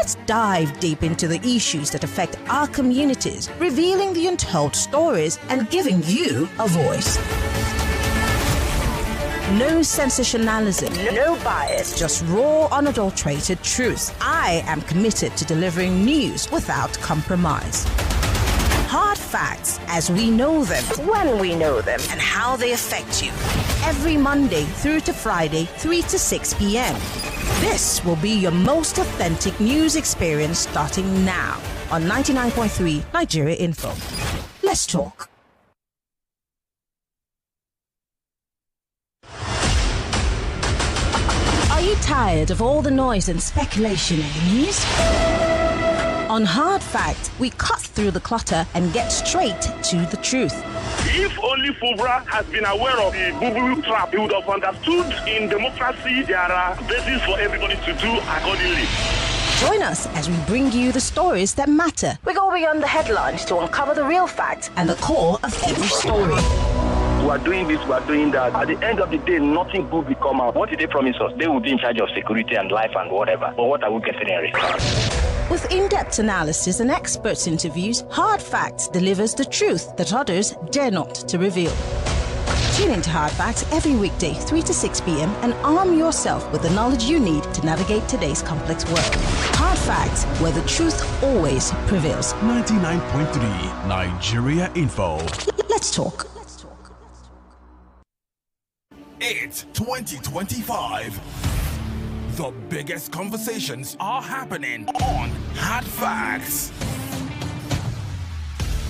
Let's dive deep into the issues that affect our communities, revealing the untold stories and giving you a voice. No sensationalism, no bias, just raw, unadulterated truth. I am committed to delivering news without compromise. Hard facts as we know them, when we know them, and how they affect you. Every Monday through to Friday, 3 to 6 p.m. This will be your most authentic news experience starting now on 99.3 Nigeria Info. Let's talk. Are you tired of all the noise and speculation in the news? On Hard Facts, we cut through the clutter and get straight to the truth. If only Fubra has been aware of the boo-boo trap, he would have understood in democracy there are bases for everybody to do accordingly. Join us as we bring you the stories that matter. We go beyond the headlines to uncover the real facts and the core of every story. We are doing this, we are doing that. At the end of the day, nothing good will come out. What did they promise us? They will be in charge of security and life and whatever. But what are we getting in return? With in-depth analysis and experts interviews, Hard Facts delivers the truth that others dare not to reveal. Tune into Hard Facts every weekday, 3 to 6 p.m. and arm yourself with the knowledge you need to navigate today's complex world. Hard Facts, where the truth always prevails. 99.3 Nigeria Info. Let's talk. It's 2025. The biggest conversations are happening on Hard Facts.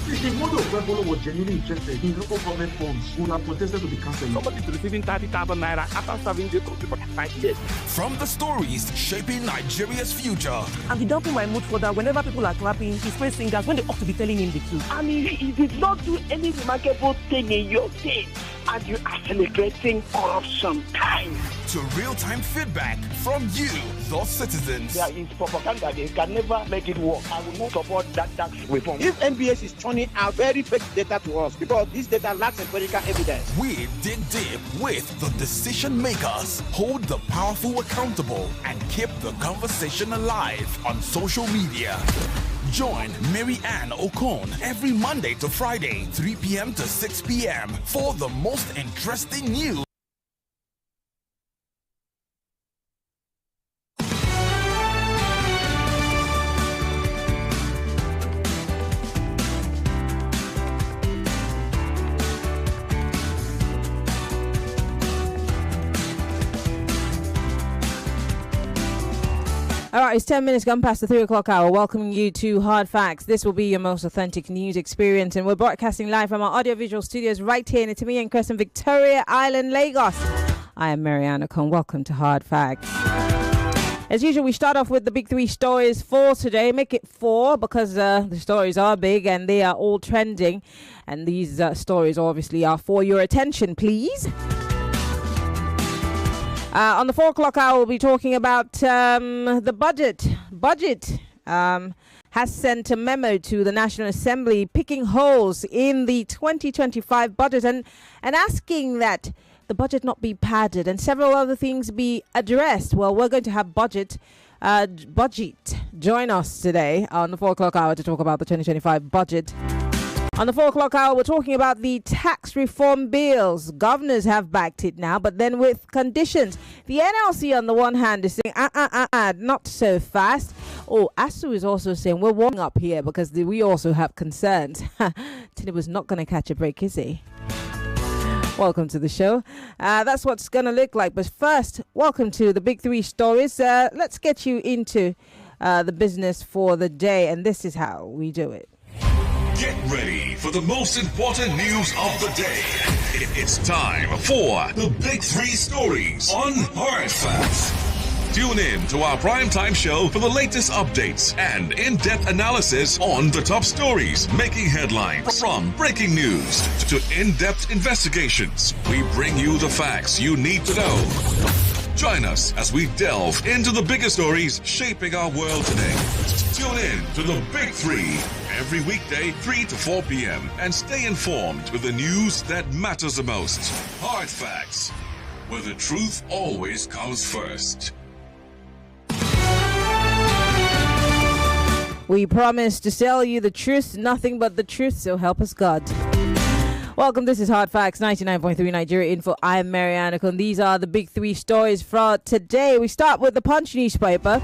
If the model of Rebolo was genuinely interested in local government funds, would have protested to be cancelled. Somebody is receiving 30,000 naira after serving the country for 5 years. From the stories shaping Nigeria's future. And he dumping my mood for that whenever people are clapping, he's praising singers when they ought to be telling him the truth. I mean, he did not do any remarkable thing in your state, and you are celebrating corruption time. To real-time feedback from you, the citizens. There is propaganda. They can never make it work. I will not support that tax reform. If NBS is turning out very fake data to us because this data lacks empirical evidence. We dig deep with the decision makers, hold the powerful accountable, and keep the conversation alive on social media. Join Maryann Okon every Monday to Friday, 3 p.m. to 6 p.m. for the most interesting news. All right, it's 10 minutes gone past the 3 o'clock hour. Welcoming you to Hard Facts. This will be your most authentic news experience, and we're broadcasting live from our audiovisual studios right here in Itimi and Crescent, Victoria Island, Lagos. I am Maryann Okon. Welcome to Hard Facts. As usual, we start off with the big 3 stories for today. Make it 4 because the stories are big and they are all trending. And these stories obviously are for your attention, please. On the 4 o'clock hour, we'll be talking about the budget. Budget has sent a memo to the National Assembly picking holes in the 2025 budget and asking that the budget not be padded and several other things be addressed. Well, we're going to have budget join us today on the 4 o'clock hour to talk about the 2025 budget. On the 4 o'clock hour, we're talking about the tax reform bills. Governors have backed it now, but then with conditions. The NLC on the one hand is saying, not so fast. Oh, ASU is also saying, we're warming up here because we also have concerns. Tinubu's not going to catch a break, is he? Welcome to the show. That's what's going to look like. But first, welcome to the big 3 stories. Let's get you into the business for the day. And this is how we do it. Get ready for the most important news of the day. It's time for the Big 3 Stories on Hard Facts. Tune in to our primetime show for the latest updates and in-depth analysis on the top stories making headlines. From breaking news to in-depth investigations, we bring you the facts you need to know. Join us as we delve into the biggest stories shaping our world today. Tune in to the Big 3 every weekday, 3 to 4 p.m. and stay informed with the news that matters the most. Hard Facts, where the truth always comes first. We promise to sell you the truth, nothing but the truth, so help us God. Welcome, this is Hard Facts, 99.3 Nigeria Info. I am Maryann Okon. These are the big three stories for today. We start with the Punch newspaper.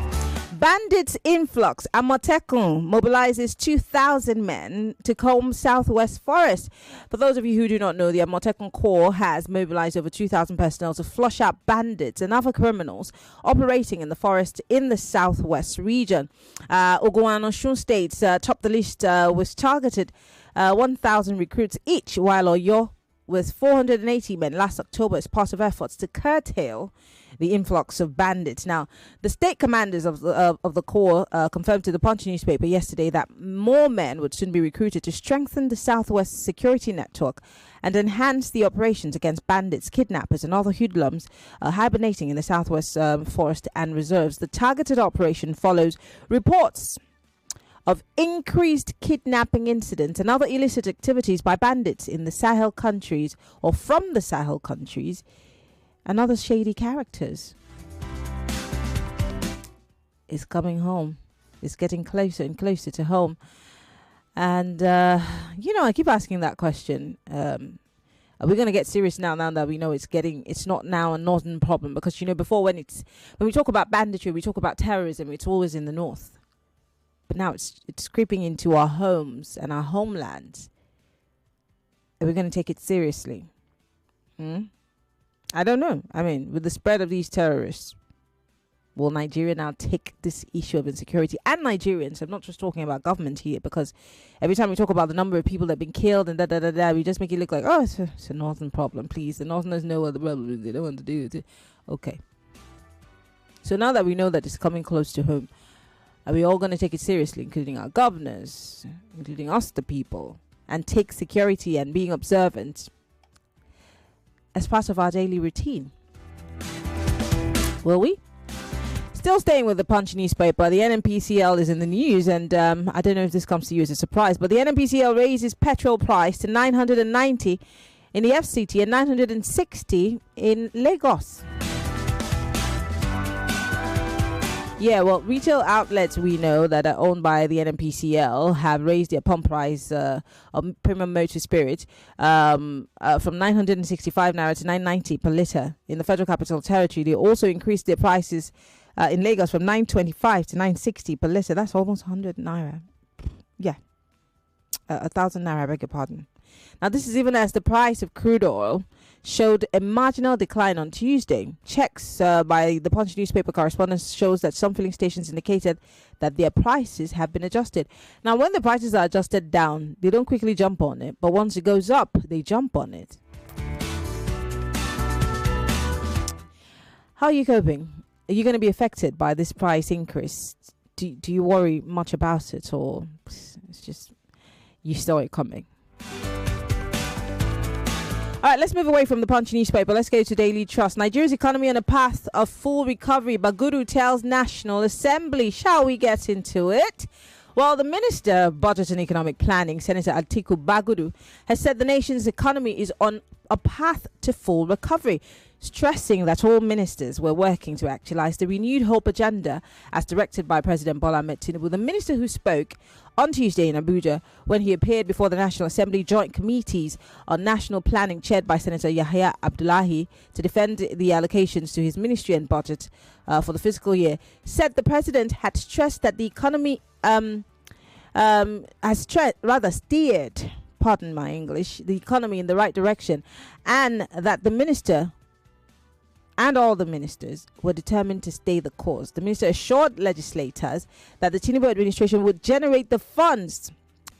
Bandits influx. Amotekun mobilises 2,000 men to comb southwest forest. For those of you who do not know, the Amotekun Corps has mobilised over 2,000 personnel to flush out bandits and other criminals operating in the forest in the southwest region. Ogun and Osun states topped the list was targeted 1,000 recruits each, while Oyo with 480 men last October as part of efforts to curtail the influx of bandits. Now, the state commanders of the Corps confirmed to the Punch newspaper yesterday that more men would soon be recruited to strengthen the Southwest security network and enhance the operations against bandits, kidnappers and other hoodlums hibernating in the Southwest forest and reserves. The targeted operation follows reports of increased kidnapping incidents and other illicit activities by bandits in the Sahel countries or from the Sahel countries and other shady characters. It's coming home. It's getting closer and closer to home. And, I keep asking that question. Are we going to get serious now that we know it's not now a northern problem? Because, before when we talk about banditry, we talk about terrorism, it's always in the north. But now it's creeping into our homes and our homelands. Are we going to take it seriously? I don't know. I mean, with the spread of these terrorists, will Nigeria now take this issue of insecurity and Nigerians? I'm not just talking about government here, because every time we talk about the number of people that have been killed and we just make it look like, oh, it's a northern problem. Please, the northerners know what the problem is. They don't want to do it. Okay. So now that we know that it's coming close to home, are we all going to take it seriously, including our governors, including us, the people, and take security and being observant as part of our daily routine? Will we? Still staying with the Punch newspaper, the NNPCL is in the news, and I don't know if this comes to you as a surprise, but the NNPCL raises petrol price to 990 in the FCT and 960 in Lagos. Yeah, well, retail outlets we know that are owned by the NNPCL have raised their pump price of premium motor spirit from 965 naira to 990 per litre in the Federal Capital Territory. They also increased their prices in Lagos from 925 to 960 per litre. That's almost 100 naira. Yeah, 1,000 naira, I beg your pardon. Now, this is even as the price of crude oil showed a marginal decline on Tuesday. Checks by the Punch newspaper correspondents shows that some filling stations indicated that their prices have been adjusted. Now, when the prices are adjusted down, they don't quickly jump on it, but once it goes up, they jump on it. How are you coping? Are you going to be affected by this price increase? Do you worry much about it, or it's just you saw it coming? All right, let's move away from the Punch newspaper. Let's go to Daily Trust. Nigeria's economy on a path of full recovery. Bagudu tells National Assembly. Shall we get into it? Well, the Minister of Budget and Economic Planning, Senator Atiku Bagudu, has said the nation's economy is on a path to full recovery, stressing that all ministers were working to actualize the renewed hope agenda as directed by President Bola Ahmed Tinubu. The minister who spoke on Tuesday in Abuja when he appeared before the National Assembly Joint Committees on National Planning chaired by Senator Yahya Abdullahi to defend the allocations to his ministry and budget for the fiscal year, said the president had stressed that the economy has steered, pardon my English, the economy in the right direction, and that the minister and all the ministers were determined to stay the course. The minister assured legislators that the Tinubu administration would generate the funds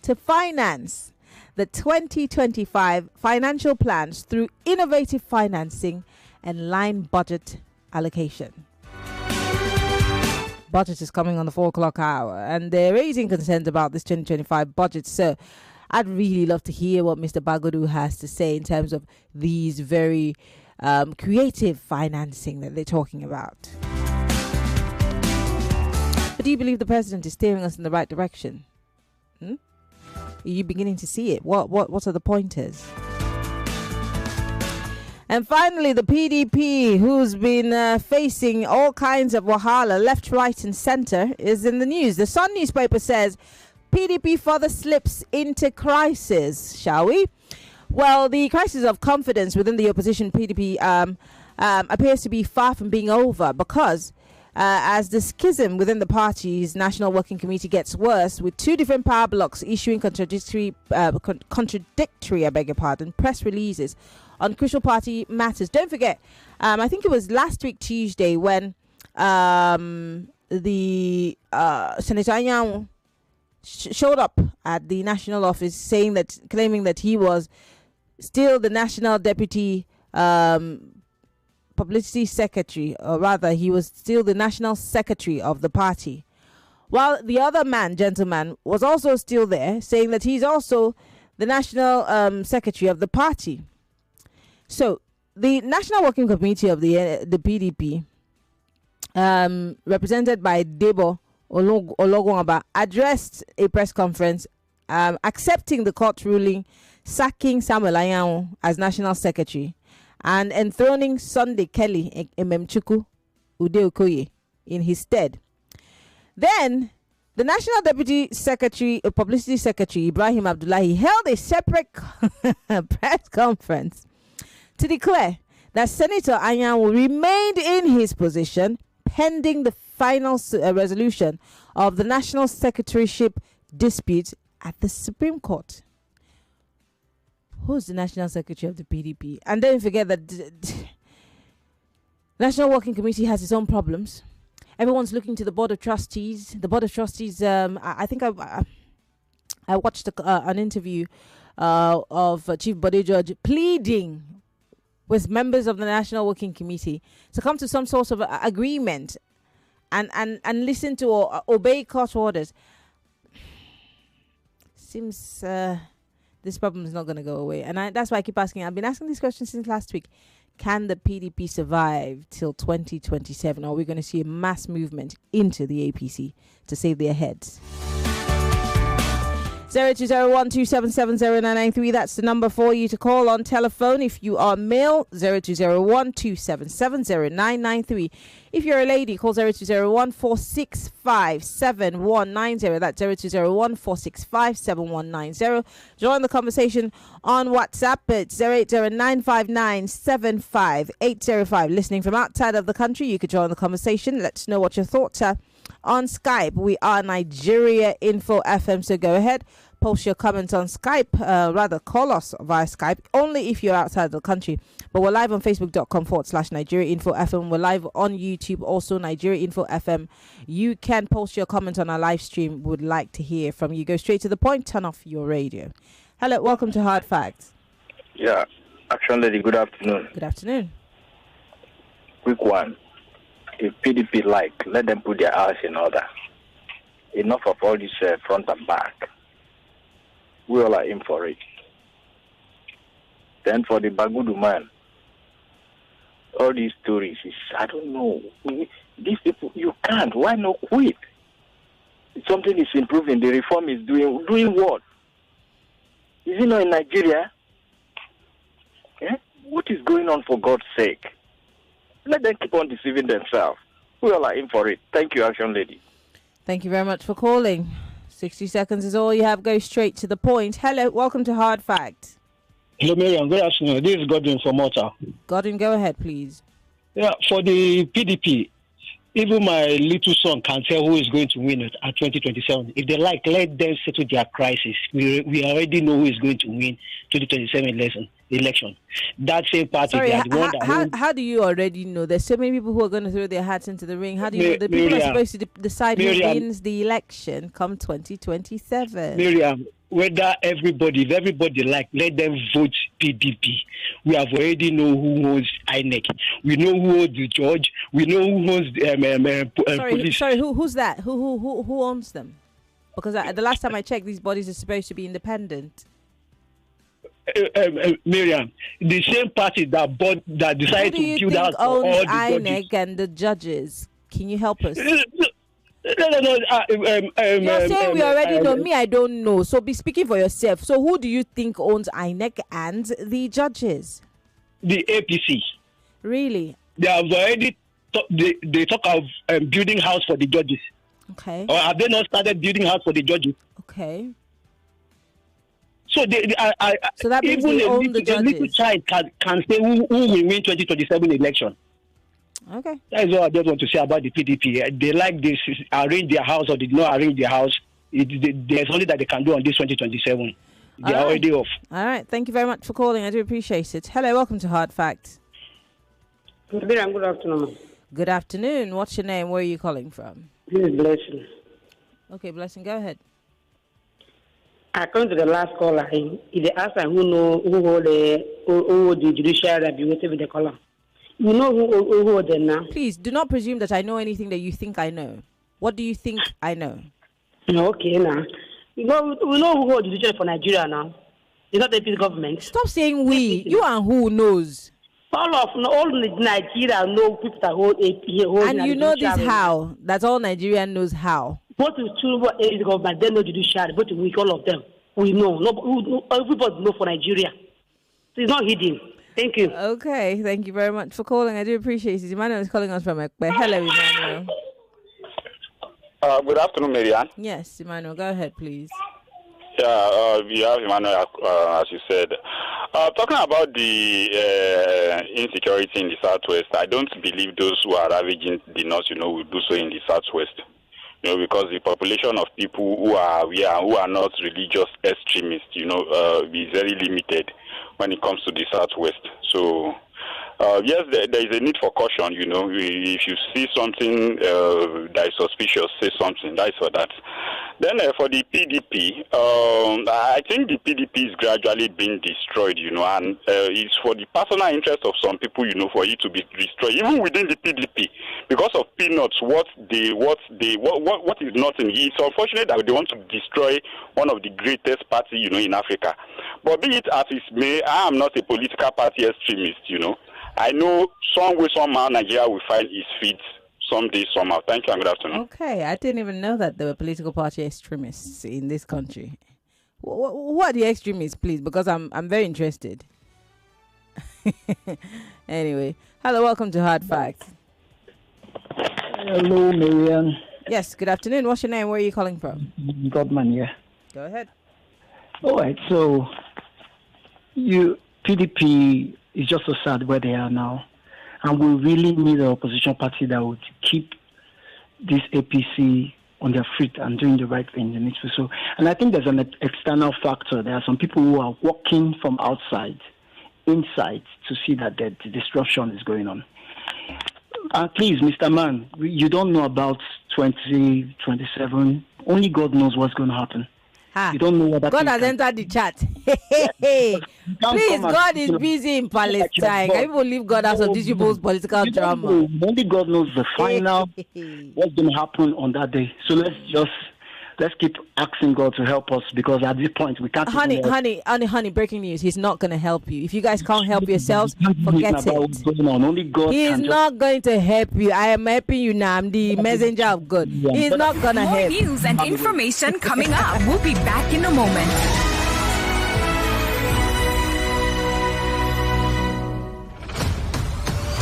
to finance the 2025 financial plans through innovative financing and line budget allocation. Budget is coming on the 4 o'clock hour, and they're raising concerns about this 2025 budget. So I'd really love to hear what Mr. Bagudu has to say in terms of these very creative financing that they're talking about. But do you believe the president is steering us in the right direction? Are you beginning to see it? What are the pointers? And finally, the PDP, who's been facing all kinds of wahala, left, right, and centre, is in the news. The Sun newspaper says PDP further slips into crisis. Shall we? Well, the crisis of confidence within the opposition PDP appears to be far from being over, because as the schism within the party's National Working Committee gets worse, with two different power blocks issuing contradictory, press releases on crucial party matters. Don't forget, I think it was last week Tuesday when the Senator Anyanwu showed up at the national office claiming that he was still the national deputy publicity secretary, or rather he was still the national secretary of the party, while the other gentleman was also still there, saying that he's also the national secretary of the party. So the National Working Committee of the PDP, represented by Debo Ologunaba, addressed a press conference accepting the court ruling, sacking Samuel Anyanwu as national secretary and enthroning Sunday Kelly Ememchuku Ude in his stead. Then the National Deputy Secretary, Publicity Secretary Ibrahim Abdullahi, held a separate press conference to declare that Senator Anyanwu remained in his position pending the final resolution of the national secretaryship dispute at the Supreme Court. Who's the national secretary of the PDP? And don't forget that National Working Committee has its own problems. Everyone's looking to the Board of Trustees. The Board of Trustees, I think I watched an interview of Chief Bode George pleading with members of the National Working Committee to come to some sort of agreement and listen to or obey court orders. Seems this problem is not going to go away. And that's why I keep asking. I've been asking these questions since last week. Can the PDP survive till 2027? Or are we going to see a mass movement into the APC to save their heads? 0201-277-0993. That's the number for you to call on telephone. If you are male, 0201-277-0993. If you're a lady, call 0201-465-7190. That's 0201-465-7190. Join the conversation on WhatsApp. It's 080-959-75805. Listening from outside of the country, you could join the conversation. Let us know what your thoughts are. On Skype, we are Nigeria Info FM, so go ahead, post your comments on Skype, rather call us via Skype, only if you're outside the country. But we're live on facebook.com/Nigeria Info FM. We're live on YouTube, also Nigeria Info FM. You can post your comments on our live stream. Would like to hear from you. Go straight to the point, turn off your radio. Hello, welcome to Hard Facts. Yeah, Action Lady, good afternoon. Good afternoon. Quick one. If PDP let them put their house in order. Enough of all this front and back. We all are in for it. Then for the Bagudu man, all these stories is, I don't know. These people, you can't. Why not quit? Something is improving. The reform is doing what? Is it not in Nigeria? Eh? What is going on, for God's sake? Let them keep on deceiving themselves. We all are in for it. Thank you, Action Lady. Thank you very much for calling. 60 seconds is all you have. Go straight to the point. Hello, welcome to Hard Facts. Hello, Maryann. Good afternoon. This is Godwin from Malta. Godwin, go ahead, please. Yeah, for the PDP, even my little son can tell who is going to win it at 2027. If they let them settle their crisis. We already know who is going to win 2027 election. That same party. Sorry, how do you already know? There's so many people who are going to throw their hats into the ring. How do you know? The people are supposed to decide who wins the election come 2027. Maryann, whether if everybody let them vote PDP. We have already know who owns INEC. We know who owns the judge. We know who owns the police. Sorry, who's that? Who owns them? Because the last time I checked, these bodies are supposed to be independent. Maryann, the same party that decided to build out all the INEC judges and the judges. Can you help us? No. You're saying we already know. Me, I don't know. So be speaking for yourself. So who do you think owns INEC and the judges? the APC. Really? They have already they talk of building house for the judges. Okay. Or have they not started building house for the judges? Okay. So so that means even they own the judges. A little child can say who will win 2027 election. Okay. That is all I just want to say about the PDP. They like this, arrange their house or they not arrange their house. There's only that they can do on this 2027. They are already off. All right. Thank you very much for calling. I do appreciate it. Hello. Welcome to Hard Facts. Good afternoon. Good afternoon. What's your name? Where are you calling from? This is Blessing. Okay, Blessing. Go ahead. According to the last caller, they asked who hold the judiciary that be waiting with the caller. You know who hold them now? Please do not presume that I know anything that you think I know. What do you think I know? Okay, now. We know who hold the judiciary for Nigeria now. It's not the government. Stop saying we. You and who knows? All Nigeria know people that hold and you know this how? That's all Nigeria knows how. Both the two government, they know judiciary, both we all of them. We know. Everybody know for Nigeria. So it's not hidden. Thank you. Okay, thank you very much for calling. I do appreciate it. Emmanuel is calling us from Ekpe. Hello, Emmanuel. Good afternoon, Maryann. Yes, Emmanuel, go ahead, please. Yeah, we have Emmanuel, as you said. Talking about the insecurity in the Southwest, I don't believe those who are ravaging the North, will do so in the Southwest. Because the population of people who are not religious extremists, is very limited when it comes to the Southwest. So, yes, there is a need for caution, If you see something that is suspicious, say something. That is for that. Then for the PDP, I think the PDP is gradually being destroyed, and it's for the personal interest of some people, for it to be destroyed, even within the PDP, because of peanuts. What is nothing? It's unfortunate that they want to destroy one of the greatest parties, in Africa. But be it as it may, I am not a political party extremist, I know some way, somehow, Nigeria will find its feet someday, somehow. Thank you and good afternoon. Okay, I didn't even know that there were political party extremists in this country. Who are the extremists, please? Because I'm very interested. Anyway, hello, welcome to Hard Facts. Hello, Maryann. Yes, good afternoon. What's your name? Where are you calling from? Godman, yeah. Go ahead. All right, so PDP is just so sad where they are now. And we really need an opposition party that would keep this APC on their feet and doing the right thing. And I think there's an external factor. There are some people who are working from outside, inside, to see that the disruption is going on. Please, Mr. Man, you don't know about 2027. Only God knows what's going to happen. You don't know what that God has entered the chat. Please, God is busy in Palestine. Can people leave God out of these people's political drama? Only God knows the final, what's going to happen on that day. So let's keep asking God to help us, because at this point we can't. Honey, breaking news. He's not going to help you. If you guys can't help yourselves, forget it. Only God He's not going to help you. I am helping you now. I'm the messenger of God. He's not going to help. More news and information coming up. We'll be back in a moment.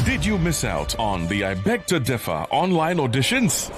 Did you miss out on the I Beg to Differ online auditions?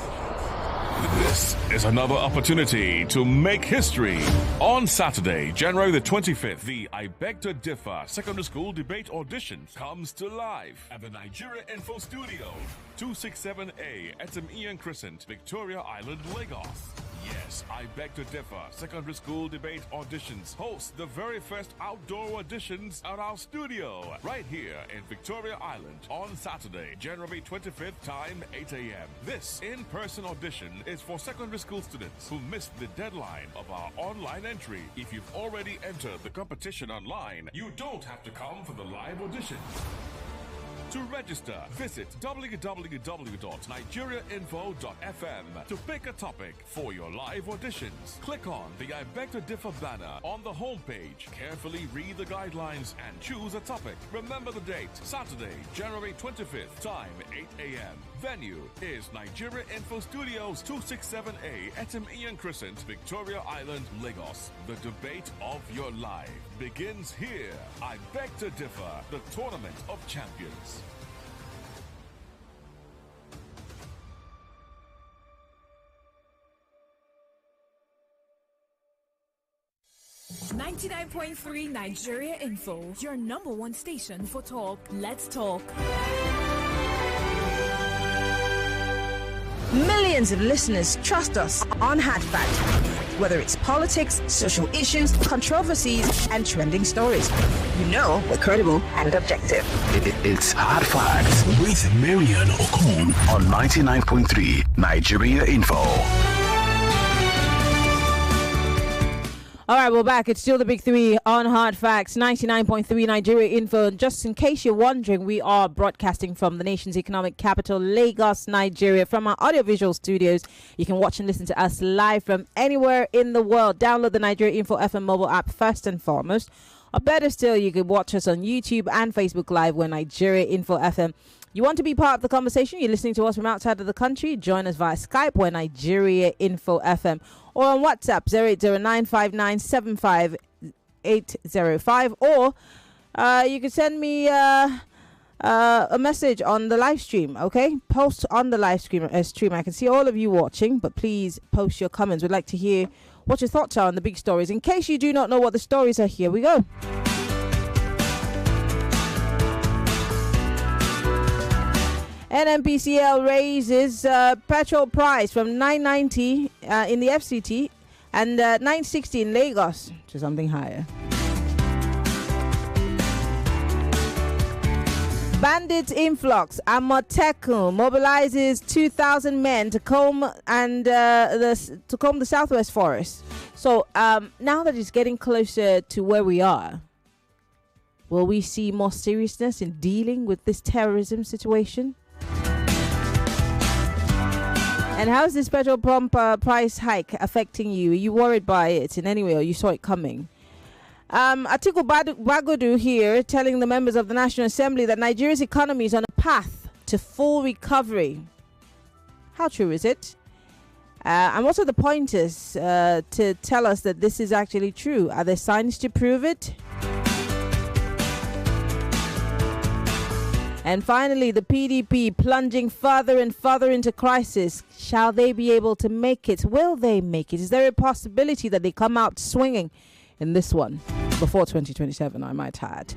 This is another opportunity to make history. On Saturday, January the 25th, the I Beg to Differ Secondary School Debate Audition comes to life at the Nigeria Info Studio, 267A Etam Ian Crescent, Victoria Island, Lagos. Yes, I Beg to Differ Secondary School Debate Auditions host the very first outdoor auditions at our studio right here in Victoria Island on Saturday, January 25th, time 8 a.m. This in-person audition is for secondary school students who missed the deadline of our online entry. If you've already entered the competition online, you don't have to come for the live audition. To register, visit www.nigeriainfo.fm to pick a topic for your live auditions. Click on the I Beg to Differ banner on the homepage. Carefully read the guidelines and choose a topic. Remember the date, Saturday, January 25th, time 8 a.m. Venue is Nigeria Info Studios 267A at Ian Crescent, Victoria Island, Lagos. The debate of your life begins here. I beg to differ, the Tournament of Champions. .3 Nigeria Info, your number one station for talk. Let's talk. Millions of listeners trust us on Hard Fact. Whether it's politics, social issues, controversies, and trending stories, you know we're credible and objective. It's Hard Facts with Maryann Okon on 99.3 Nigeria Info. All right, we're back. It's still the Big Three on Hard Facts, 99.3 Nigeria Info. Just in case you're wondering, we are broadcasting from the nation's economic capital, Lagos, Nigeria, from our audiovisual studios. You can watch and listen to us live from anywhere in the world. Download the Nigeria Info FM mobile app first and foremost. Or better still, you can watch us on YouTube and Facebook Live. We're Nigeria Info FM. You want to be part of the conversation? You're listening to us from outside of the country? Join us via Skype. We're Nigeria Info FM. Or on WhatsApp, 08095975805. Or you can send me a message on the live stream, okay? Post on the live stream. I can see all of you watching, but please post your comments. We'd like to hear what your thoughts are on the big stories. In case you do not know what the stories are, here we go. NNPCL raises petrol price from $9.90 in the FCT and $9.60 in Lagos to something higher. Bandits influx. Amotekun mobilises 2,000 men to comb the southwest forest. So now that it's getting closer to where we are, will we see more seriousness in dealing with this terrorism situation? And how is this petrol pump price hike affecting you? Are you worried by it in any way, or you saw it coming? Atiku Bagudu here telling the members of the National Assembly that Nigeria's economy is on a path to full recovery. How true is it? And what are the pointers to tell us that this is actually true? Are there signs to prove it? And finally, the PDP plunging further and further into crisis. Shall they be able to make it? Will they make it? Is there a possibility that they come out swinging in this one before 2027, I might add?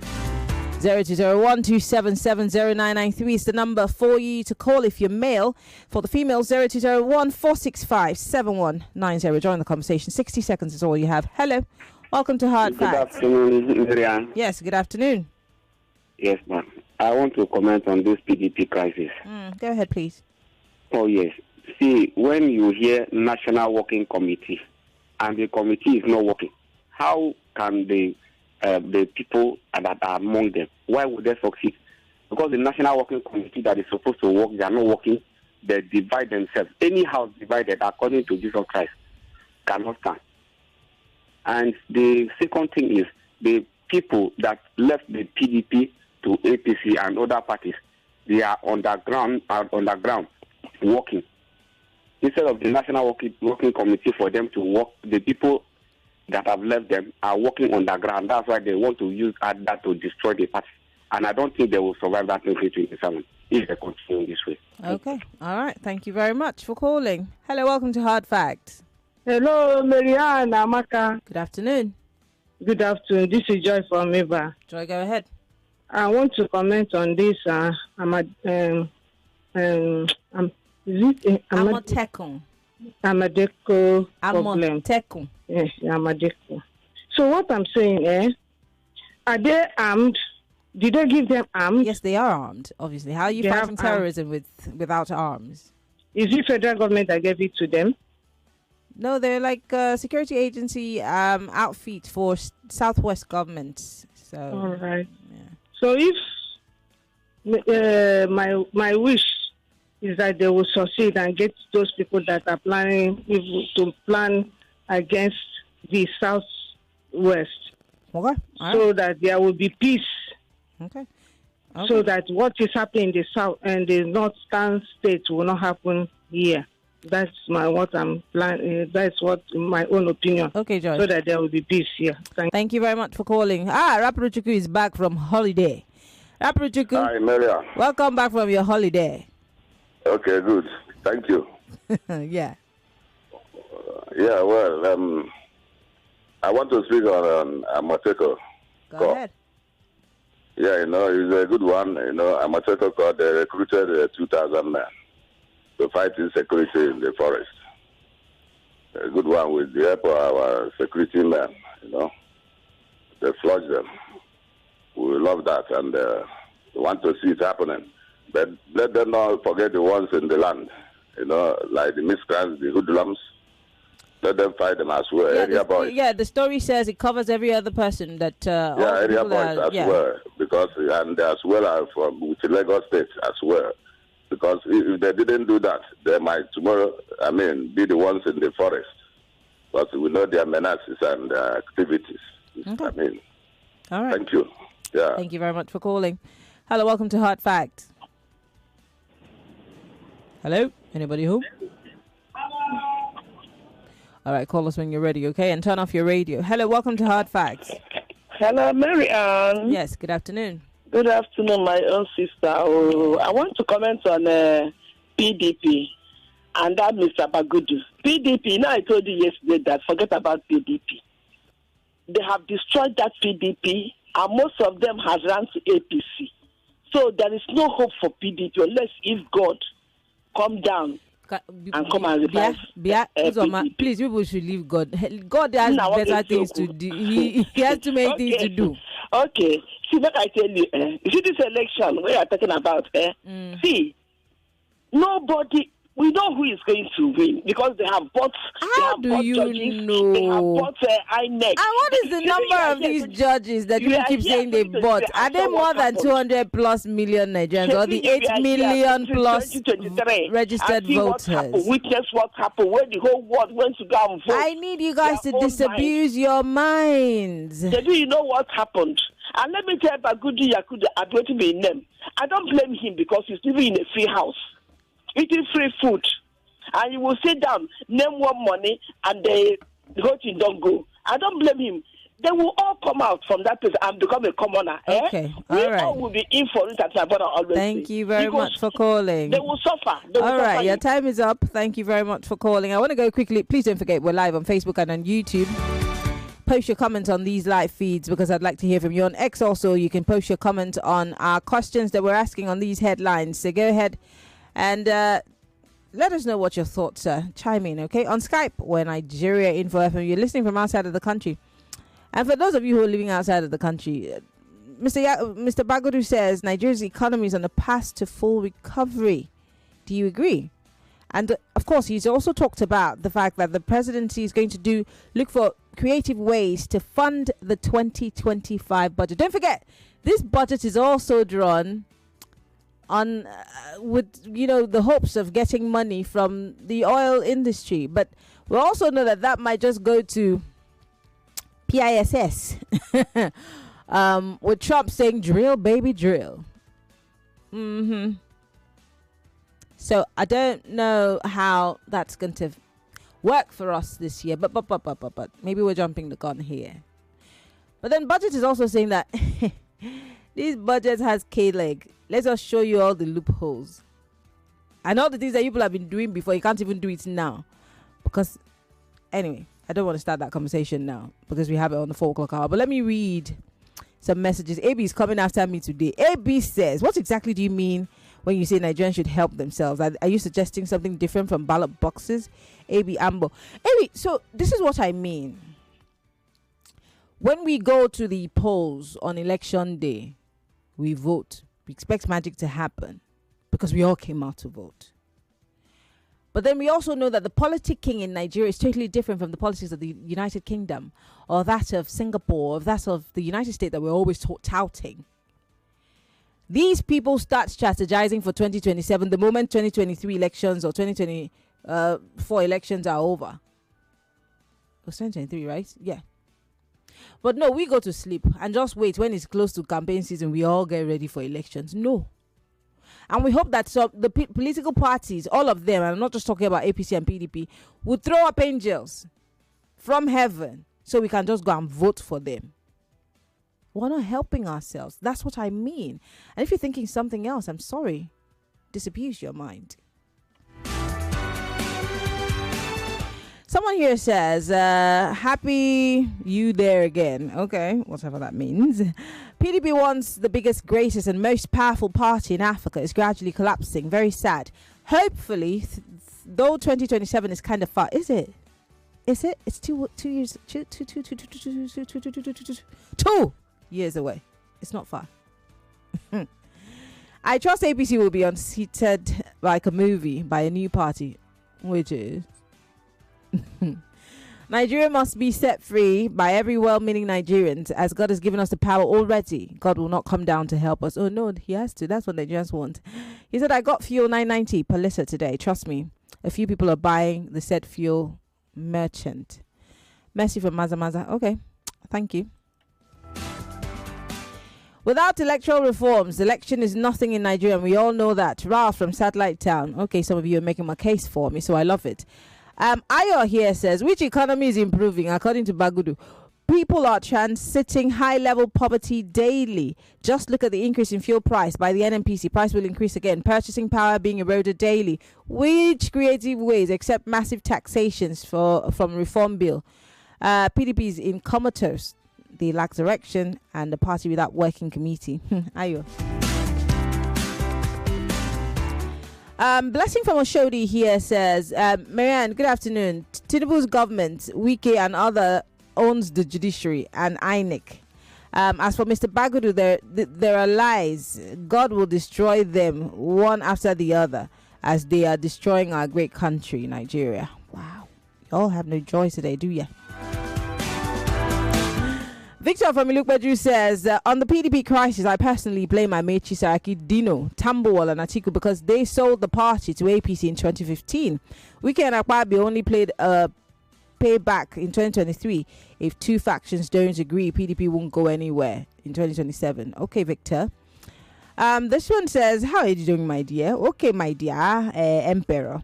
0201-277-0993 is the number for you to call if you're male. For the female, 0201-465-7190. Join the conversation. 60 seconds is all you have. Hello. Welcome to Hard Facts. Good afternoon, Maryann. Yes, good afternoon. Yes, ma'am. I want to comment on this PDP crisis. Go ahead, please. Oh, yes. See, when you hear National Working Committee and the committee is not working, how can the people that are among them, why would they succeed? Because the National Working Committee that is supposed to work, they are not working, they divide themselves. Any house divided according to Jesus Christ cannot stand. And the second thing is the people that left the PDP to APC and other parties, they are on the ground working. Instead of the National Working Committee for them to work, the people that have left them are working on the ground. That's why they want to use that to destroy the party. And I don't think they will survive that in 2027 if they continue this way. Okay. All right. Thank you very much for calling. Hello. Welcome to Hard Facts. Hello, Maryann, Amaka. Good afternoon. Good afternoon. This is Joy from Eva. Joy, go ahead. I want to comment on this. Amotekun. Amotekun problem. Amotekun. Yes, Amotekun. So what I'm saying, are they armed? Did they give them arms? Yes, they are armed. Obviously, how are you fighting terrorism without arms? Is it federal government that gave it to them? No, they're like security agency outfit for Southwest governments. So. All right. Yeah. So if my wish is that they will succeed and get those people that are planning to plan against the Southwest, okay. So that there will be peace. Okay. so that what is happening in the south and the northern states will not happen here. That's what I'm planning. That's what my own opinion. Okay, Joyce. So that there will be peace here. Thank you very much for calling. Rapuruchuku is back from holiday. Rapuruchuku. Hi, Maryann. Welcome back from your holiday. Okay, good. Thank you. Yeah. Yeah, well, I want to speak on Amotekun. Go ahead. Yeah, it's a good one. Amotekun they recruited 2,000 men to fight insecurity in the forest. A good one with the help of our security men, They flush them. We love that, and we want to see it happening. But let them not forget the ones in the land, like the miscreants, the hoodlums. Let them fight them as well. Area boys. Yeah, the story says it covers every other person that. Area boys as well, because and as well as with the Lagos State as well, because if they didn't do that, they might tomorrow, be the ones in the forest, because we know their menaces and activities. Okay. All right. Thank you. Yeah. Thank you very much for calling. Hello, welcome to Hard Facts. Hello, anybody home? All right, call us when you're ready, okay? And turn off your radio. Hello, welcome to Hard Facts. Hello, Maryann. Yes, good afternoon. Good afternoon, my own sister. I want to comment on PDP and that Mr. Bagudu. PDP, I told you yesterday that forget about PDP. They have destroyed that PDP, and most of them has run to APC. So there is no hope for PDP unless if God come down and come and revive. Please, people should leave God. God has better things to do. He has too many things to do. Okay. See, what I tell you, you see this election we are talking about, see, nobody, we know who is going to win because they have bought. How do you know? They have bought INEC. And what is the number of these judges that you keep saying they bought? Are they more than 200 plus million Nigerians or the 8 million plus registered voters? Witness what happened when the whole world went to go and vote. I need you guys to disabuse your minds. Do you know what happened? And let me tell Bagudu Yakuda, I'm going to be in them. I don't blame him because he's living in a free house, eating free food. And you will sit down, name one money, and the whole thing don't go. I don't blame him. They will all come out from that place and become a commoner. Okay, all right. All will be in for it, as my brother always Thank you very much for calling. They will suffer. All right, your time is up. Thank you very much for calling. I want to go quickly. Please don't forget, we're live on Facebook and on YouTube. Post your comments on these live feeds because I'd like to hear from you. On X also, you can post your comment on our questions that we're asking on these headlines. So go ahead and let us know what your thoughts are. Chime in, okay? On Skype, we're Nigeria Info FM. You're listening from outside of the country. And for those of you who are living outside of the country, Mr. Bagudu says Nigeria's economy is on the path to full recovery. Do you agree? And of course, he's also talked about the fact that the presidency is going to look for creative ways to fund the 2025 budget. Don't forget, this budget is also drawn on with the hopes of getting money from the oil industry, but we also know that might just go to PISS with Trump saying drill baby drill. So I don't know how that's going to work for us this year, but maybe we're jumping the gun here. But then budget is also saying that this budget has K-leg. Let's just show you all the loopholes and all the things that people have been doing before. You can't even do it now because anyway, I don't want to start that conversation now because we have it on the 4 o'clock hour. But let me read some messages. AB is coming after me today. AB says, what exactly do you mean when you say Nigerians should help themselves? Are you suggesting something different from ballot boxes? AB Ambo. AB, so this is what I mean. When we go to the polls on election day, we vote. We expect magic to happen because we all came out to vote. But then we also know that the politicking in Nigeria is totally different from the politics of the United Kingdom or that of Singapore or that of the United States that we're always touting. These people start strategizing for 2027 the moment 2023 elections or 2024 elections are over. It was 2023, right? Yeah. But no, we go to sleep and just wait. When it's close to campaign season, we all get ready for elections. No. And we hope that the political parties, all of them, and I'm not just talking about APC and PDP, would throw up angels from heaven so we can just go and vote for them. We're not helping ourselves. That's what I mean. And if you're thinking something else, I'm sorry. Disabuse your mind. Someone here says, happy you there again. Okay, whatever that means. PDP wants the biggest, greatest and most powerful party in Africa is gradually collapsing. Very sad. Hopefully, though 2027 is kind of far. Is it? Is it? It's 2 years. 2 years away. It's not far. I trust APC will be unseated like a movie by a new party, which is Nigeria must be set free by every well-meaning Nigerians, as God has given us the power already. God will not come down to help us. Oh no, he has to. That's what Nigerians want. He said, I got fuel 990 per litre today. Trust me, a few people are buying the said fuel merchant. Mercy from Maza. Okay, thank you. Without electoral reforms, election is nothing in Nigeria, and we all know that. Ralph from Satellite Town. Okay, some of you are making my case for me, so I love it. Ayo here says, which economy is improving? According to Bagudu, people are transiting high-level poverty daily. Just look at the increase in fuel price by the NNPC. Price will increase again. Purchasing power being eroded daily. Which creative ways, except massive taxations from reform bill? PDP is in comatose. They lack direction, and the party without working committee. Ayo. Blessing from Oshodi here says, Maryann, good afternoon. Tinubu's government, Wike and other, owns the judiciary and INEC. As for Mr. Bagudu, there are lies. God will destroy them one after the other as they are destroying our great country, Nigeria. Wow. You all have no joy today, do you? Victor from Ilukbeju says, on the PDP crisis, I personally blame Amechi Saraki, Dino, Tambuwal and Atiku because they sold the party to APC in 2015. Wike and Akpabio only played payback in 2023. If two factions don't agree, PDP won't go anywhere in 2027. Okay, Victor. This one says, how are you doing, my dear? Okay, my dear, Emperor.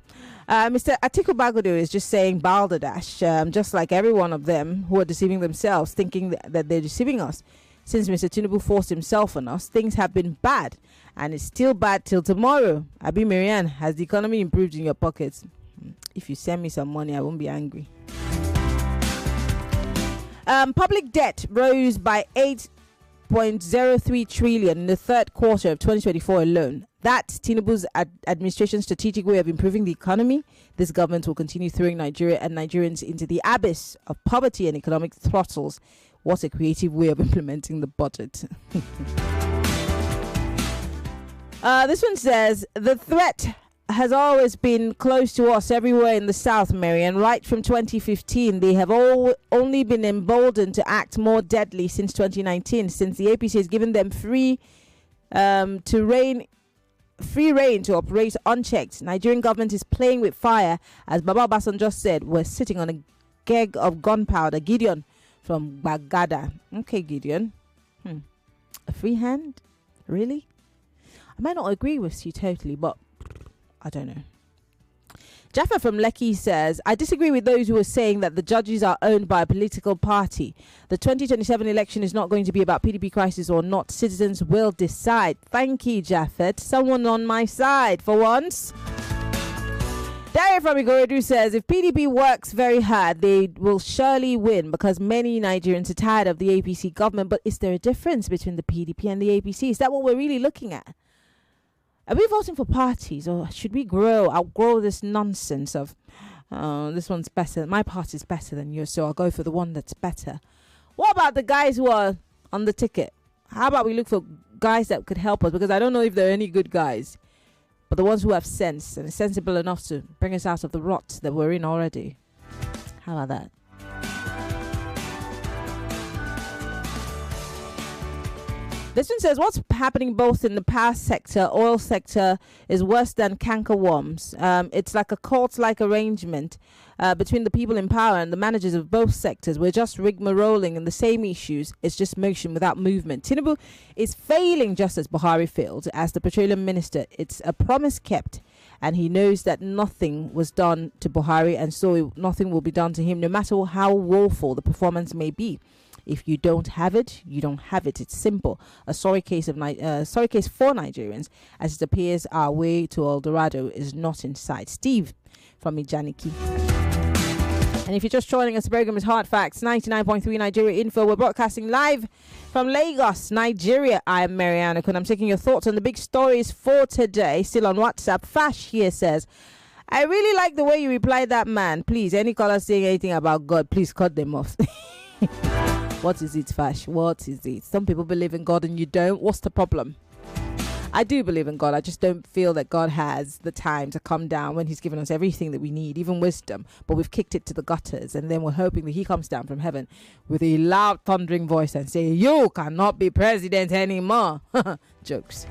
Mr. Atiku Bagudu is just saying balderdash, just like every one of them who are deceiving themselves, thinking that they're deceiving us. Since Mr. Tinubu forced himself on us, things have been bad, and it's still bad till tomorrow. Abi Maryann, has the economy improved in your pockets? If you send me some money, I won't be angry. Public debt rose by 8.03 trillion in the third quarter of 2024 alone. That's Tinubu's administration's strategic way of improving the economy. This government will continue throwing Nigeria and Nigerians into the abyss of poverty and economic throttles. What a creative way of implementing the budget. This one says, the threat has always been close to us everywhere in the South, Maryann. Right from 2015, they have only been emboldened to act more deadly since 2019, since the APC has given them free reign to operate unchecked. Nigerian government is playing with fire. As Baba Obasanjo just said, we're sitting on a keg of gunpowder. Gideon from Bagada. Okay, Gideon. A free hand? Really? I might not agree with you totally, but I don't know. Jaffa from Lekki says, I disagree with those who are saying that the judges are owned by a political party. The 2027 election is not going to be about PDP crisis or not. Citizens will decide. Thank you, Jaffet. Someone on my side for once. Daria from Igorodu says, if PDP works very hard, they will surely win because many Nigerians are tired of the APC government. But is there a difference between the PDP and the APC? Is that what we're really looking at? Are we voting for parties, or should we outgrow this nonsense of this one's better, my party's better than yours, so I'll go for the one that's better? What about the guys who are on the ticket? How about we look for guys that could help us? Because I don't know if there are any good guys, but the ones who have sense and are sensible enough to bring us out of the rot that we're in already. How about that? This one says, what's happening both in the power sector, oil sector, is worse than cankerworms. It's like a cult-like arrangement between the people in power and the managers of both sectors. We're just rigmaroling in the same issues. It's just motion without movement. Tinubu is failing just as Buhari failed as the petroleum minister. It's a promise kept, and he knows that nothing was done to Buhari, and so nothing will be done to him, no matter how woeful the performance may be. If you don't have it, you don't have it. It's simple. A sorry case for Nigerians, as it appears our way to El Dorado is not in sight. Steve from Ijaniki. And if you're just joining us, the program is Hard Facts, 99.3 Nigeria Info. We're broadcasting live from Lagos, Nigeria. I am Maryann Okon. I'm taking your thoughts on the big stories for today. Still on WhatsApp. Fash here says, I really like the way you replied that man. Please, any caller saying anything about God, please cut them off. What is it, Fash? What is it? Some people believe in God and you don't. What's the problem? I do believe in God. I just don't feel that God has the time to come down when he's given us everything that we need, even wisdom. But we've kicked it to the gutters, and then we're hoping that he comes down from heaven with a loud thundering voice and say, you cannot be president anymore. Jokes.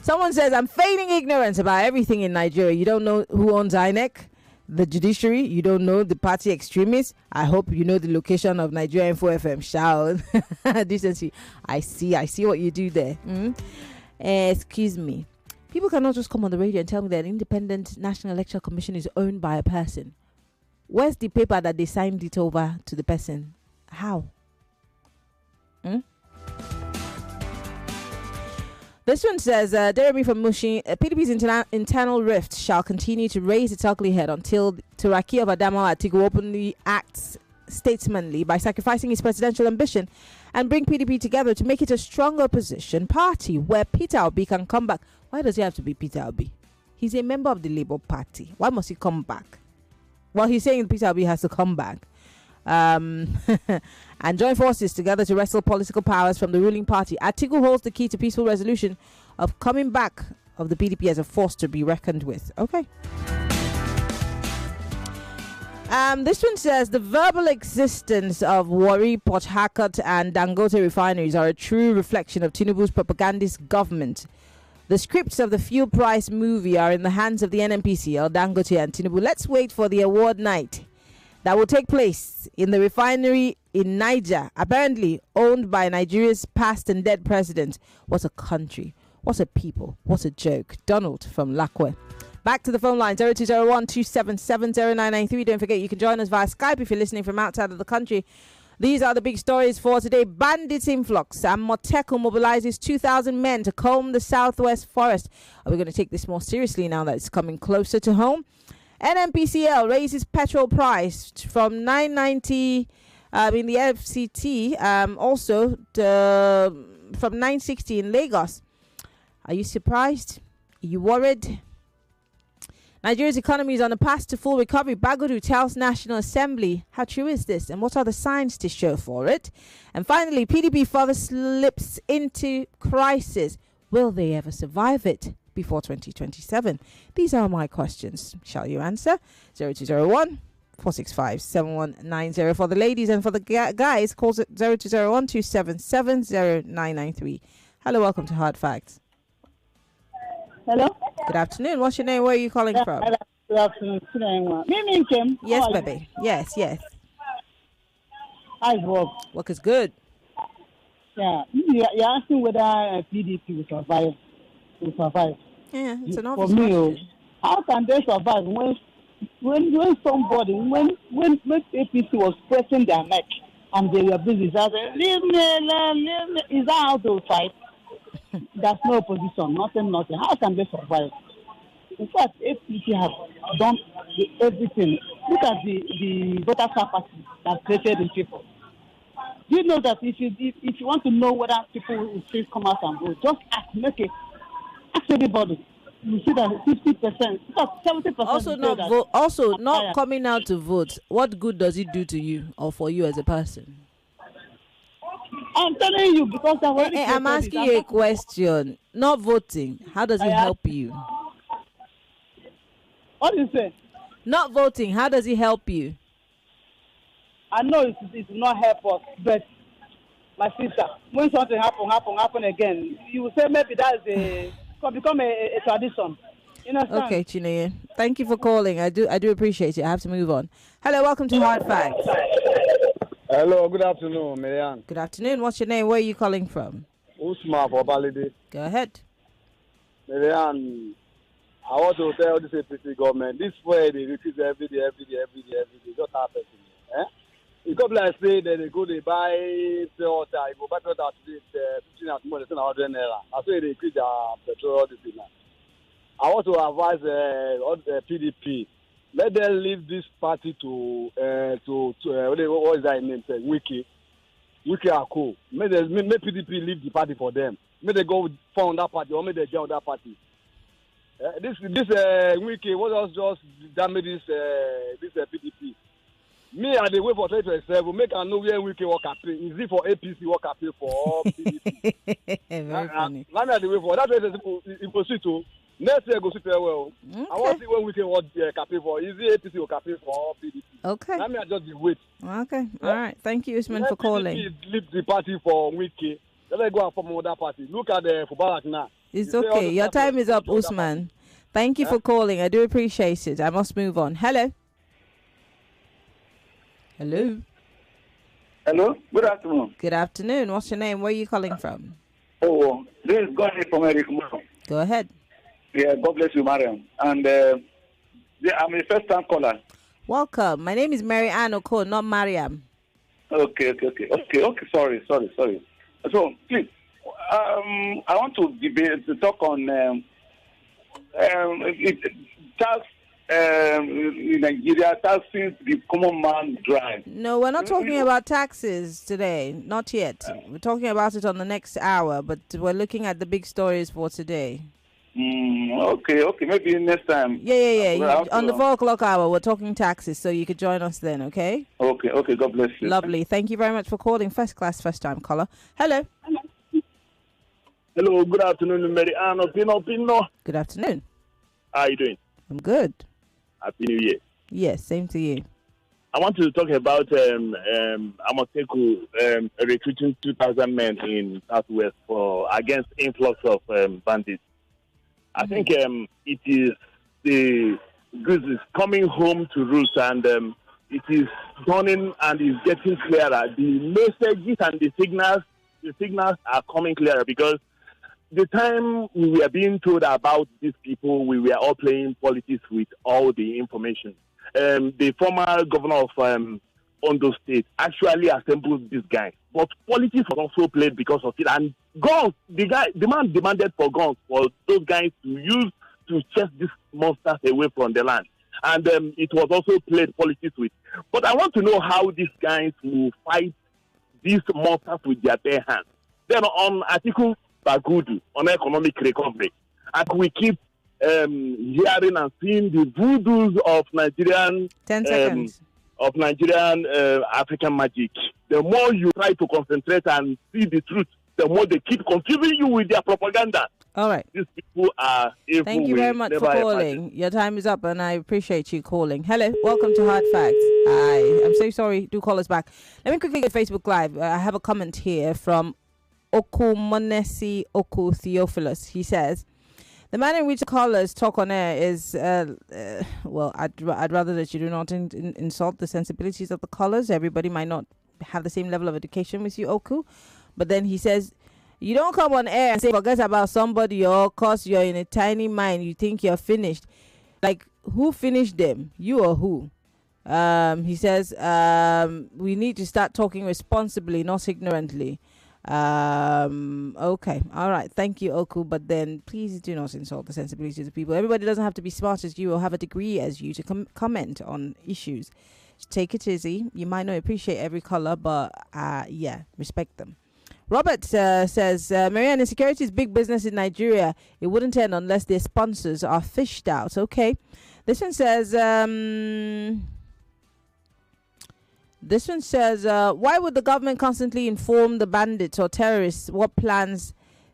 Someone says, I'm feigning ignorance about everything in Nigeria. You don't know who owns INEC? The judiciary, you don't know the party extremists. I hope you know the location of Nigeria Info FM. Shout. Decency. I see what you do there. Excuse me. People cannot just come on the radio and tell me that an independent National Electoral Commission is owned by a person. Where's the paper that they signed it over to the person? How? This one says, Jeremy from Mushi, PDP's internal rift shall continue to raise its ugly head until Turaki of Adamawa Atiku openly acts statesmanly by sacrificing his presidential ambition and bring PDP together to make it a stronger opposition party where Peter Obi can come back. Why does he have to be Peter Obi? He's a member of the Labour Party. Why must he come back? Well, he's saying Peter Obi has to come back. And join forces together to wrestle political powers from the ruling party. Atiku holds the key to peaceful resolution of coming back of the PDP as a force to be reckoned with. Okay. This one says the verbal existence of Warri, Port Harcourt and Dangote refineries are a true reflection of Tinubu's propagandist government. The scripts of the fuel price movie are in the hands of the NNPCL, Dangote and Tinubu. Let's wait for the award night that will take place in the refinery in Niger, apparently owned by Nigeria's past and dead president. What a country. What a people. What a joke. Donald from Lakwe. Back to the phone line, 0201-277-0993. Don't forget, you can join us via Skype if you're listening from outside of the country. These are the big stories for today. Bandits influx. Amotekun mobilises 2,000 men to comb the southwest forest. Are we going to take this more seriously now that it's coming closer to home? NNPCL raises petrol price from 9.90 in the FCT, also from 9.60 in Lagos. Are you surprised? Are you worried? Nigeria's economy is on a path to full recovery. Bagudu tells National Assembly. How true is this? And what are the signs to show for it? And finally, PDP further slips into crisis. Will they ever survive it before 2027? These are my questions. Shall you answer? 0201 465 7190. For the ladies and for the guys, call 0201 277 0993. Hello, welcome to Hard Facts. Hello. Good afternoon. What's your name? Where are you calling from? Good afternoon. Yes, baby. Yes. How's work? Work is good. Yeah. You're asking whether PDP will survive. Yeah, it's an obvious question. For me, how can they survive when somebody, when APC was pressing their neck and they were busy, they said, leave me. Is that how they will fight? There's no opposition, nothing. How can they survive? In fact, APC has done everything. Look at the voter capacity that's created in people. Do you know that if you want to know whether people will still come out and vote, just ask everybody. You see that 50%, 70%. Also not coming out to vote. What good does it do to you or for you as a person? I'm telling you because I'm asking you a question. Not voting, how does it help you? What do you say? Not voting, how does it help you? I know it will not help us, but my sister. When something happen again, you will say maybe that's could become a tradition. You know. Okay, Chineye. Thank you for calling. I do appreciate it. I have to move on. Hello, welcome to Hard Facts. Hello, good afternoon, Maryann. Good afternoon. What's your name? Where are you calling from? Usman for Balade. Go ahead. Maryann, I want to tell this APC government, this way they recruit every day. Just happen to me. The government say that they go, they buy water, you go buy water to 15 and more than 100 naira. I say they increase their petrol all this thing now. I want to advise all the PDP. Let them leave this party to what is that name? Wiki are cool. Make PDP leave the party for them. May they go found that party or may they join that party. This Wiki was just damage this PDP. Me, I dey wait for 2027. Make I know where Wiki work at. Is it for APC work at for all PDP? Very funny. Now I dey wait for that. It will see too. Next year go sit very well. Okay. I want to see when we can what campaign for. Is it APC or campaign for PDP? Okay. Let me just wait. Okay. All right. Thank you, Usman, for calling. PDP leave the party for Wiki. Let them go and form another party. Look at the football now. It's okay. Your time is up, Usman. Thank you for calling. I do appreciate it. I must move on. Hello. Hello. Hello. Good afternoon. Good afternoon. What's your name? Where are you calling from? Oh, this is Goni from Eric Moro. Go ahead. Yeah, God bless you, Maryann. And I'm a first-time caller. Welcome. My name is Maryann Okon, not Maryann. Okay. Sorry. So, please, I want to talk on tax in Nigeria. Tax seems the common man drive. No, we're not talking about taxes today. Not yet. We're talking about it on the next hour, but we're looking at the big stories for today. Okay. Maybe next time. Yeah. On the 4 o'clock hour, we're talking taxes, so you could join us then, okay? Okay. God bless you. Lovely. Thank you very much for calling. First class, first time caller. Hello. Hello. Good afternoon, Maryann Okon. Good afternoon. How are you doing? I'm good. Happy New Year. Yes, same to you. I want to talk about Amotekun recruiting 2,000 men in Southwest against influx of bandits. I think it is the goods is coming home to roost, and it is dawning and is getting clearer. The messages and the signals are coming clearer, because the time we were being told about these people, we were all playing politics with all the information. The former governor of Ondo State actually assembled this guy, but politics was also played because of it. And guns, the man demanded for guns for those guys to use to chase these monsters away from the land. And it was also played politics with. But I want to know how these guys will fight these monsters with their bare hands. Then on Article Bagudu, on economic recovery, and we keep hearing and seeing the voodoos of Nigerian 10 seconds. Of Nigerian African magic. The more you try to concentrate and see the truth, the more they keep confusing you with their propaganda. All right. These people are evil. Thank you very much for calling. Your time is up, and I appreciate you calling. Hello. Welcome to Hard Facts. Hi. I'm so sorry. Do call us back. Let me quickly go Facebook Live. I have a comment here from Okumonesi Oku Theophilus. He says, the manner in which callers talk on air is, well, I'd rather that you do not insult the sensibilities of the callers. Everybody might not have the same level of education with you, Oku. But then he says, you don't come on air and say, forget about somebody, or cause you're in a tiny mind, you think you're finished. Like, who finished them? You or who? He says, we need to start talking responsibly, not ignorantly. Okay, all right, thank you, Oku, but then please do not insult the sensibilities of people. Everybody doesn't have to be smart as you or have a degree as you to comment on issues. Just take it easy. You might not appreciate every color, but yeah, respect them. Robert says, Maryann, insecurity is big business in Nigeria. It wouldn't end unless their sponsors are fished out. Okay, this one says, why would the government constantly inform the bandits or terrorists what plans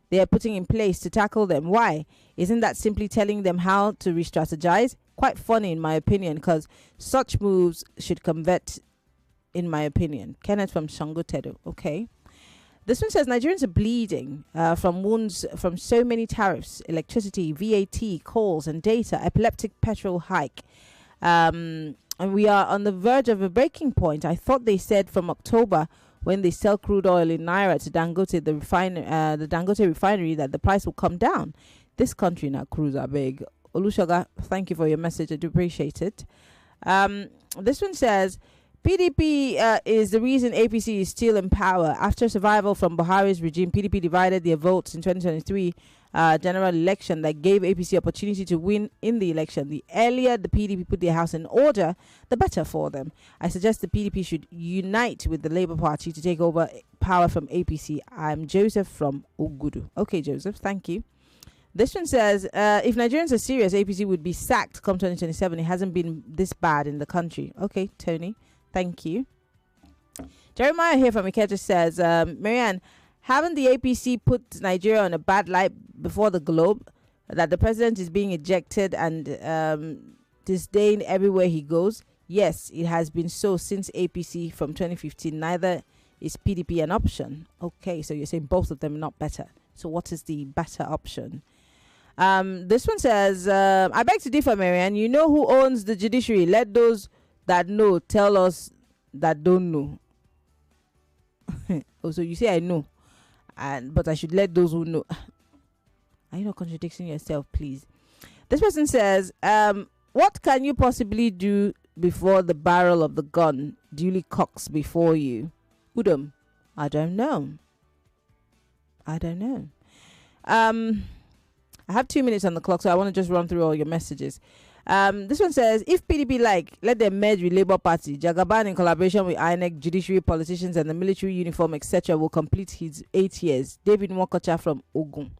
they are putting in place to tackle them? Why? Isn't that simply telling them how to re-strategize? Quite funny, in my opinion, because such moves should convert, in my opinion. Kenneth from Shangotedo. Okay. This one says Nigerians are bleeding from wounds from so many tariffs, electricity, VAT, calls and data, epileptic petrol hike. And we are on the verge of a breaking point. I thought they said from October when they sell crude oil in Naira to Dangote, the Dangote refinery, that the price will come down. This country now, cruise are big. Olushoga, thank you for your message. I do appreciate it. This one says, PDP is the reason APC is still in power. After survival from Buhari's regime, PDP divided their votes in 2023 general election that gave APC opportunity to win in the election. The earlier the PDP put their house in order, the better for them. I suggest the PDP should unite with the Labour Party to take over power from APC. I'm Joseph from Bagudu. Okay, Joseph, thank you. This one says, if Nigerians are serious, APC would be sacked come 2027. It hasn't been this bad in the country. Okay, Tony. Thank you. Jeremiah here from Ikeja says, Maryann, haven't the APC put Nigeria on a bad light before the globe? That the president is being ejected and disdained everywhere he goes? Yes, it has been so since APC from 2015. Neither is PDP an option. Okay, so you're saying both of them are not better. So what is the better option? This one says, I beg to differ, Maryann. You know who owns the judiciary. Let those that know tell us that don't know. Oh, so you say I know, but I should let those who know. Are you not contradicting yourself, please? This person says, what can you possibly do before the barrel of the gun duly cocks before you? Udom, I don't know. I have 2 minutes on the clock, so I want to just run through all your messages. This one says, if PDP let them merge with Labour Party. Jagaban in collaboration with INEC, judiciary, politicians and the military uniform, etc. will complete his 8 years. David Mwakocha from Ogun.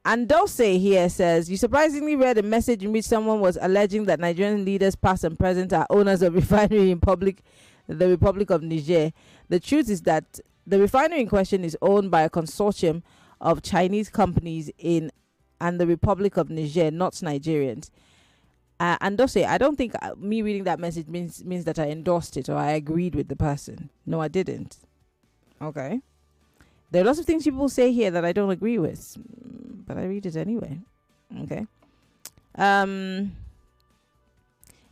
And Dulce here says, you surprisingly read a message in which someone was alleging that Nigerian leaders past and present are owners of refinery in the Republic of Niger. The truth is that the refinery in question is owned by a consortium of Chinese companies in the Republic of Niger, not Nigerians. And Dulce, I don't think me reading that message means that I endorsed it or I agreed with the person. No, I didn't. Okay. There are lots of things people say here that I don't agree with, but I read it anyway. Okay.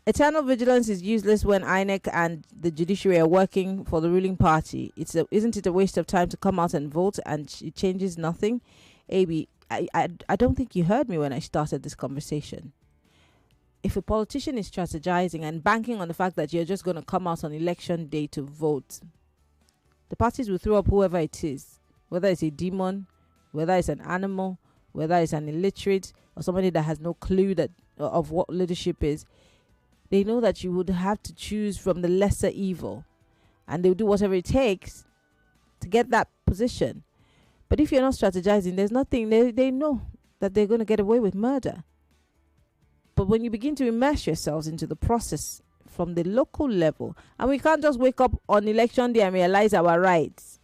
Eternal vigilance is useless when INEC and the judiciary are working for the ruling party. Isn't it a waste of time to come out and vote and it changes nothing? AB, I don't think you heard me when I started this conversation. If a politician is strategizing and banking on the fact that you're just going to come out on election day to vote, the parties will throw up whoever it is, whether it's a demon, whether it's an animal, whether it's an illiterate or somebody that has no clue of what leadership is. They know that you would have to choose from the lesser evil, and they'll do whatever it takes to get that position. But if you're not strategizing, there's nothing. They know that they're going to get away with murder. But when you begin to immerse yourselves into the process from the local level, and we can't just wake up on election day and realize our rights.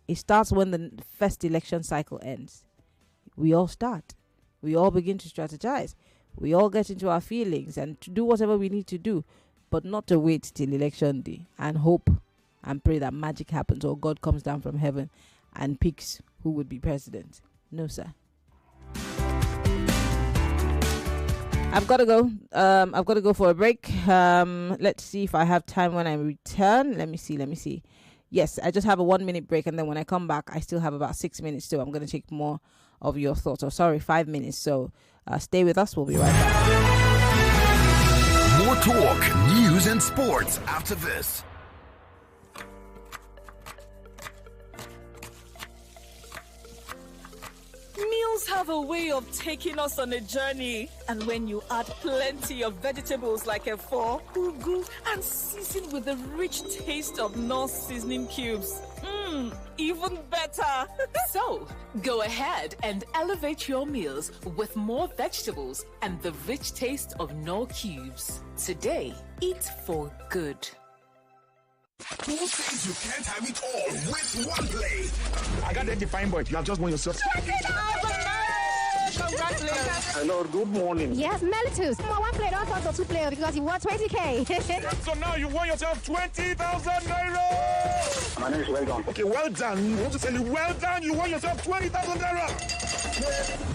It starts when the first election cycle ends. We all start. We all begin to strategize. We all get into our feelings and to do whatever we need to do, but not to wait till election day and hope and pray that magic happens or God comes down from heaven and picks who would be president. No, sir. I've got to go. I've got to go for a break. Let's see if I have time when I return. Let me see. Yes, I just have a 1 minute break, and then when I come back, I still have about 6 minutes too. I'm going to take more of your thoughts. 5 minutes. So stay with us. We'll be right back. More talk, news, and sports after this. Meals have a way of taking us on a journey. And when you add plenty of vegetables like efo, ugu, and season with the rich taste of Knorr seasoning cubes, even better. So, go ahead and elevate your meals with more vegetables and the rich taste of Knorr cubes. Today, eat for good. Who thinks you can't have it all with one play? I got that defined boy. You have just won yourself. Check it out, man! Hello, good morning. Yes, Mellitus. I want to play, don't want to play because you want 20K. So now you won yourself 20,000 naira. My name is Well Done. Okay, well done. I want to tell you, well done. You won yourself 20,000 naira.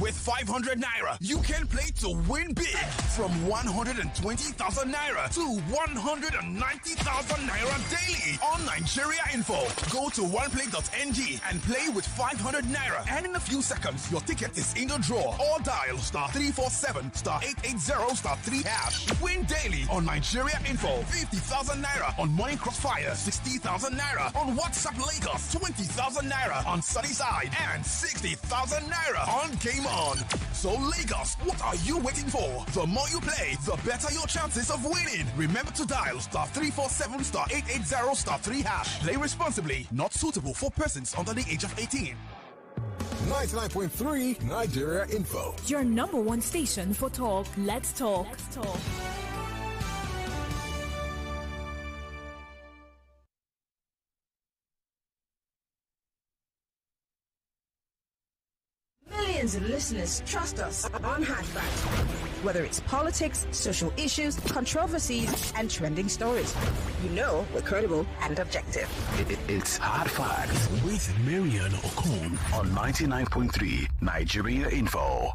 With 500 naira, you can play to win big. From 120,000 naira to 190,000 naira daily on Nigeria Info. Go to oneplay.ng and play with 500 naira. And in a few seconds, your ticket is in the draw. Or dial *347 *880 *3 hash. Win daily on Nigeria Info. 50,000 naira on Morning Crossfire. 60,000 naira on WhatsApp Lagos. 20,000 naira on Sunnyside. And 60,000 naira on Game On. So Lagos, what are you waiting for? The more you play, the better your chances of winning. Remember to dial *347 *880 *3 hash. Play responsibly. Not suitable for persons under the age of 18. 99.3 Nigeria Info. Your number one station for talk. Let's talk. Millions of listeners trust us on Hard Facts. Whether it's politics, social issues, controversies, and trending stories. You know we're credible and objective. It's Hard Facts with Maryann Okon on 99.3 Nigeria Info.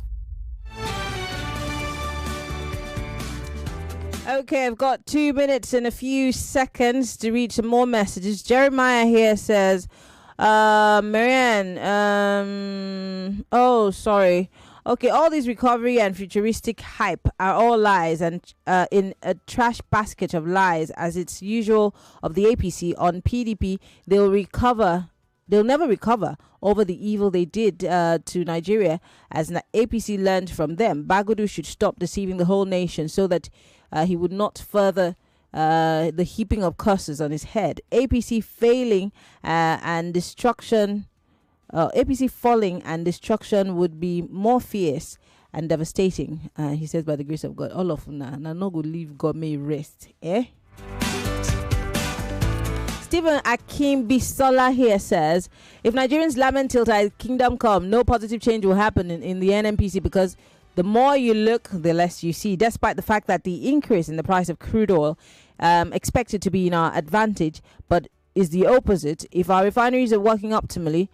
Okay, I've got 2 minutes and a few seconds to read some more messages. Jeremiah here says, Maryann, sorry. Okay, all these recovery and futuristic hype are all lies and in a trash basket of lies, as it's usual of the APC on PDP. They'll never recover over the evil they did to Nigeria, as the APC learned from them. Bagudu should stop deceiving the whole nation so that he would not further the heaping of curses on his head. APC failing and destruction. APC falling and destruction would be more fierce and devastating. He says, by the grace of God, all of na no go leave, God may rest. Stephen Akim Bisola here says, if Nigerians lament till thy kingdom come, no positive change will happen in the NNPC, because the more you look, the less you see, despite the fact that the increase in the price of crude oil expected to be in our advantage, but is the opposite. If our refineries are working optimally,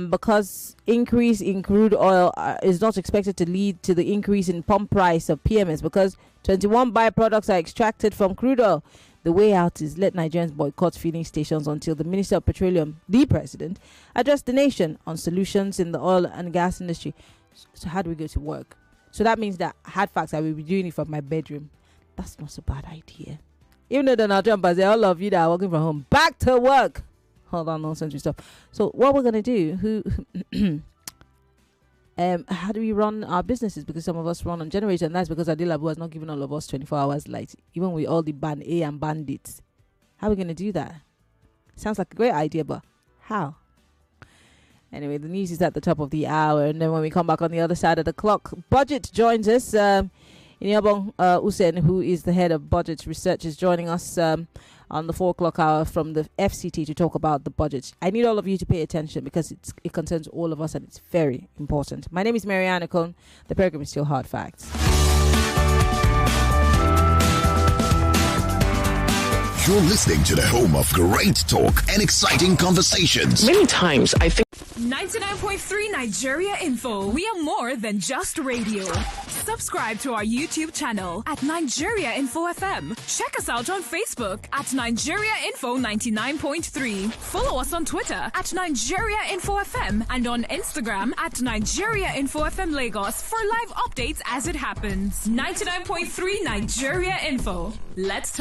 because increase in crude oil is not expected to lead to the increase in pump price of PMS, because 21 byproducts are extracted from crude oil. The way out is let Nigerians boycott filling stations until the Minister of Petroleum, the President, address the nation on solutions in the oil and gas industry. So how do we go to work? So that means that Hard Facts, I will be doing it from my bedroom. That's not a bad idea. Even though Donald Trump has said, all of you that are working from home, back to work. Hold on, nonsense stuff. So what we're going to do, how do we run our businesses? Because some of us run on generator, and that's because Adilabu has not given all of us 24 hours light, even with all the Band A and Bandits. How are we going to do that? Sounds like a great idea, but how? Anyway, the news is at the top of the hour, and then when we come back on the other side of the clock, Budget joins us. Inyabong Usen, who is the head of budget research, is joining us on the 4 o'clock hour from the FCT to talk about the budget. I need all of you to pay attention because it concerns all of us and it's very important. My name is Maryann Okon. The program is still Hard Facts. You're listening to the home of great talk and exciting conversations. Many times I think 99.3 Nigeria Info. We are more than just radio. Subscribe to our YouTube channel at Nigeria Info FM. Check us out on Facebook at Nigeria Info 99.3. Follow us on Twitter at Nigeria Info FM and on Instagram at Nigeria Info FM Lagos for live updates as it happens. 99.3 Nigeria Info. Let's talk.